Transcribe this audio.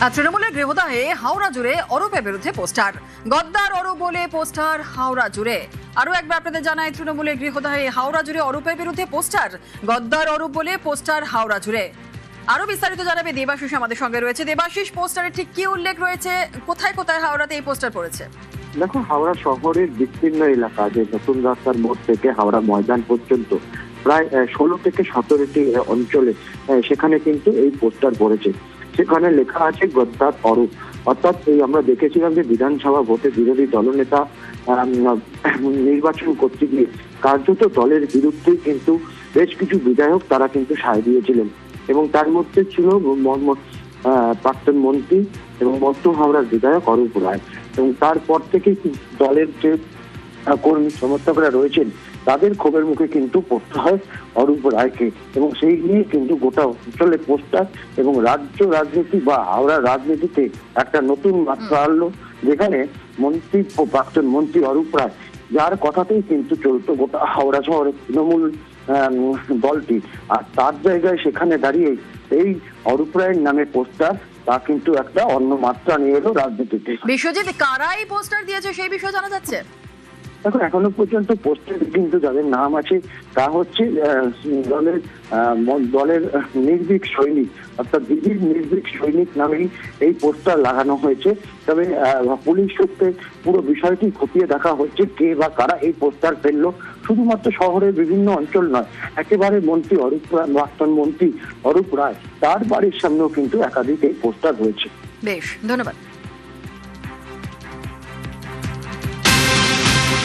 তৃণমূলের গৃহদাহে হাওড়া জুড়ে অরূপের বিরুদ্ধে পোস্টার। গদ্দার অরূপ বলে পোস্টার হাওড়া জুড়ে। আরো একবার আপনাদের জানাই, তৃণমূলের গৃহদাহে হাওড়া জুড়ে অরূপের বিরুদ্ধে পোস্টার। গদ্দার অরূপ বলে পোস্টার হাওড়া জুড়ে। আরো বিস্তারিত জানাবে দেবাশিস আমাদের সঙ্গে রয়েছে। দেবাশিস, পোস্টারে ঠিক কি উল্লেখ রয়েছে, কোথায় কোথায় হাওড়াতে এই পোস্টার পড়েছে? দেখো, হাওড়া শহরের বিস্তীর্ণ এলাকা, যে নতুন রাস্তার মোড় থেকে হাওড়া ময়দান পর্যন্ত প্রায় 16 থেকে 17টি অঞ্চলে সেখানে কিন্তু এই পোস্টার পড়েছে। সেখানে লেখা আছে গদ্দার অরূপ। অর্থাৎ এই আমরা দেখেছিলাম যে বিধানসভা ভোটে বিরোধী দলনেতা নির্বাচন করতে গিয়ে কার্যত দলের বিরুদ্ধেই কিন্তু বেশ কিছু বিধায়ক তারা কিন্তু সায় দিয়েছিলেন, এবং তার মধ্যে ছিল প্রাক্তন মন্ত্রী এবং মধ্য হাওড়ার বিধায়ক অরূপ রায়। এবং তারপর থেকে দলের যে কর্মী সমর্থকরা রয়েছেন তাদের ক্ষোভের মুখে কিন্তু পড়তে হয় অরূপ রায়কে, এবং সেই নিয়ে কিন্তু গোটা অঞ্চলে পোস্টার এবং রাজ্য রাজনীতি বা হাওড়ার রাজনীতিতে একটা নতুন মাত্রা আনলো, যেখানে মন্ত্রী ও প্রাক্তন মন্ত্রী অরূপ রায়, যার কথাতেই কিন্তু চলতো গোটা হাওড়া শহরের তৃণমূল দলটি, আর তার জায়গায় সেখানে দাঁড়িয়ে এই অরূপ রায়ের নামে পোস্টার, তা কিন্তু একটা অন্য মাত্রা নিয়ে এলো রাজনীতিতে। বিশ্বজিৎ, কারা এই পোস্টার দিয়েছে সেই বিষয়ে জানা যাচ্ছে? দেখো, এখনো পর্যন্ত পোস্টারে কিন্তু যাদের নাম আছে তা হচ্ছে দলের নির্ভীক সৈনিক, অর্থাৎ দিদির নির্ভীক সৈনিক নামেই এই পোস্টার লাগানো হয়েছে। তবে পুলিশ সূত্রে পুরো বিষয়টি খতিয়ে দেখা হচ্ছে কে বা কারা এই পোস্টার ফেললো। শুধুমাত্র শহরের বিভিন্ন অঞ্চল নয়, একেবারে মন্ত্রী অরূপ রায়, প্রাক্তন মন্ত্রী অরূপ রায়, তার বাড়ির সামনেও কিন্তু একাধিক এই পোস্টার রয়েছে। বেশ, ধন্যবাদ।